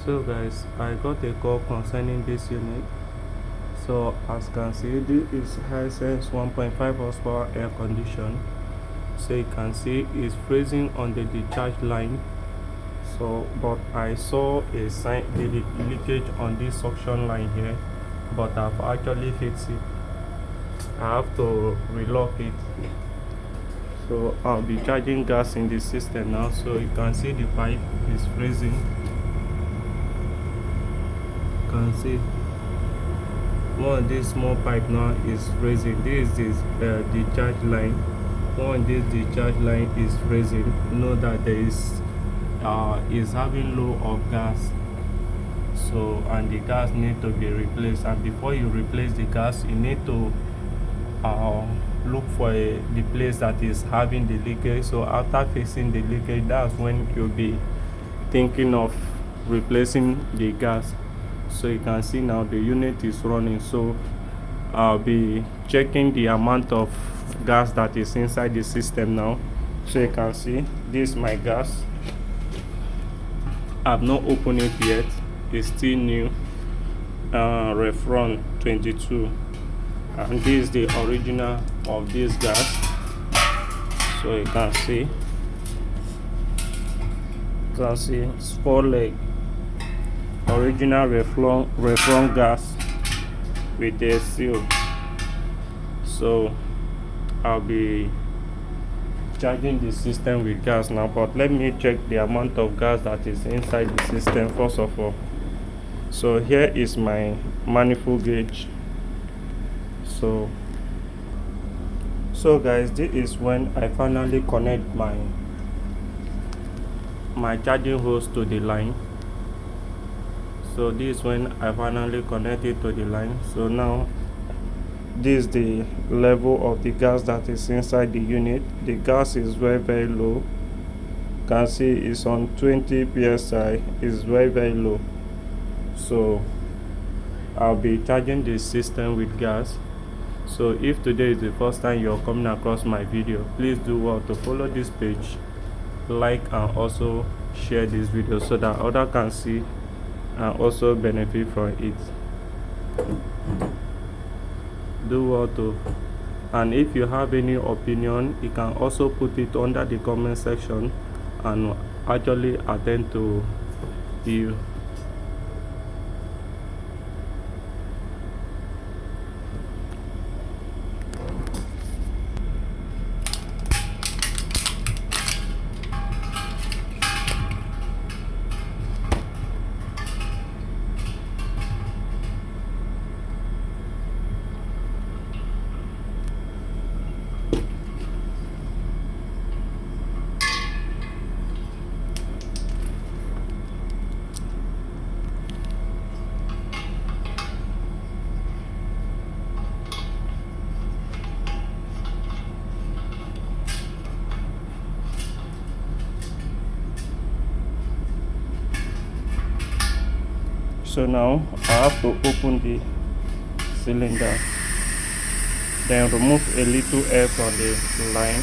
So guys, I got a call concerning this unit. So as you can see, this is hisense 1.5 horsepower air condition. So you can see it's freezing on the discharge line. So but I saw a sign the leakage on this suction line here, but I've actually fixed it. I have to relock it. So I'll be charging gas in the system now. So you can see the pipe is freezing. You can see one of this small pipe now is freezing. This is discharge line. One of this discharge line is freezing. Know that there is having low of gas. So and the gas need to be replaced. And before you replace the gas, you need to look for the place that is having the leakage. So after fixing the leakage, that's when you'll be thinking of replacing the gas. So you can see now the unit is running. So I'll be checking the amount of gas that is inside the system now. So you can see this is my gas. I've not opened it yet. It's still new. Refron 22, and this is the original of this gas. So you can see it's 4-leg original refron gas with the seal. So I'll be charging the system with gas now, but let me check the amount of gas that is inside the system first of all. So here is my manifold gauge. So guys, this is when I finally connect my charging hose to the line. So this is when I finally connect it to the line. So now this is the level of the gas that is inside the unit. The gas is very low. You can see it's on 20 psi. It's very low. So I'll be charging the system with gas. So if today is the first time you're coming across my video, please do well to follow this page, like, and also share this video so that others can see and also benefit from it. Do well to, and if you have any opinion, you can also put it under the comment section and actually attend to you. So now I have to open the cylinder, then remove a little air from the line,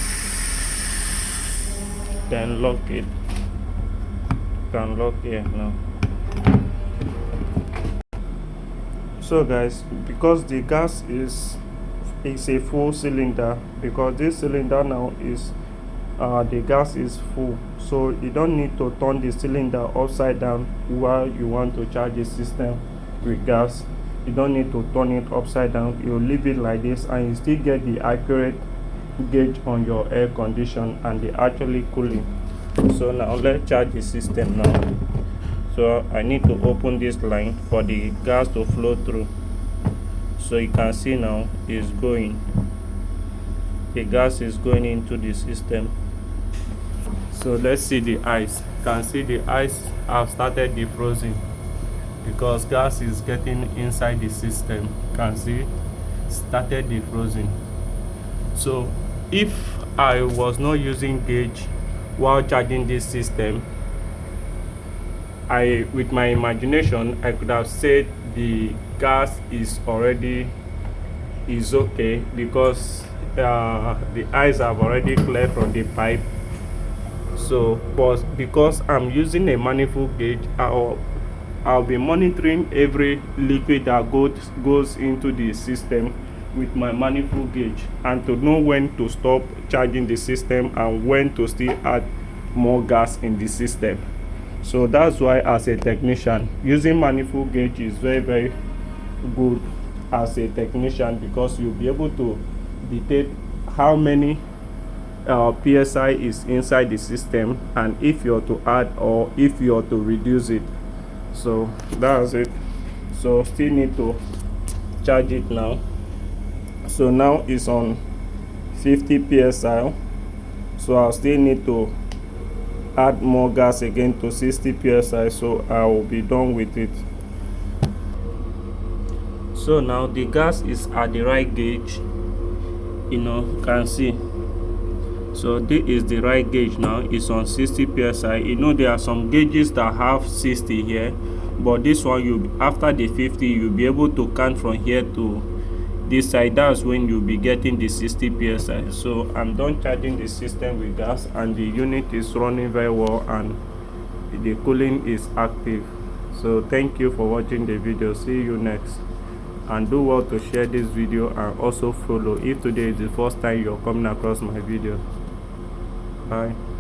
then lock it. You can lock here now. So guys, because the gas is a full cylinder, because this cylinder now is the gas is full, so you don't need to turn the cylinder upside down while you want to charge the system with gas. You don't need to turn it upside down. You leave it like this and you still get the accurate gauge on your air condition and the actually cooling. So now let's charge the system now. So I need to open this line for the gas to flow through. So you can see now it's going. The gas is going into the system. So let's see the ice. You can see the ice have started defrosting because gas is getting inside the system. You can see started defrosting. So if I was not using gauge while charging this system, with my imagination I could have said the gas is okay because the ice have already cleared from the pipe. So but because I'm using a manifold gauge, I'll be monitoring every liquid that goes into the system with my manifold gauge, and to know when to stop charging the system and when to still add more gas in the system. So that's why, as a technician, using manifold gauge is very good as a technician, because you'll be able to detect how many psi is inside the system, and if you're to add or if you're to reduce it. So that's it. So still need to charge it now. So now it's on 50 psi, so I'll still need to add more gas again to 60 psi, so I will be done with it. So now the gas is at the right gauge, you can see. So this is the right gauge now. It's on 60 psi. There are some gauges that have 60 here, but this one, after the 50, you'll be able to count from here to this side. That's when you'll be getting the 60 psi. So I'm done charging the system with gas, and the unit is running very well, and the cooling is active. So thank you for watching the video. See you next, and do well to share this video and also follow if today is the first time you're coming across my video. Bye.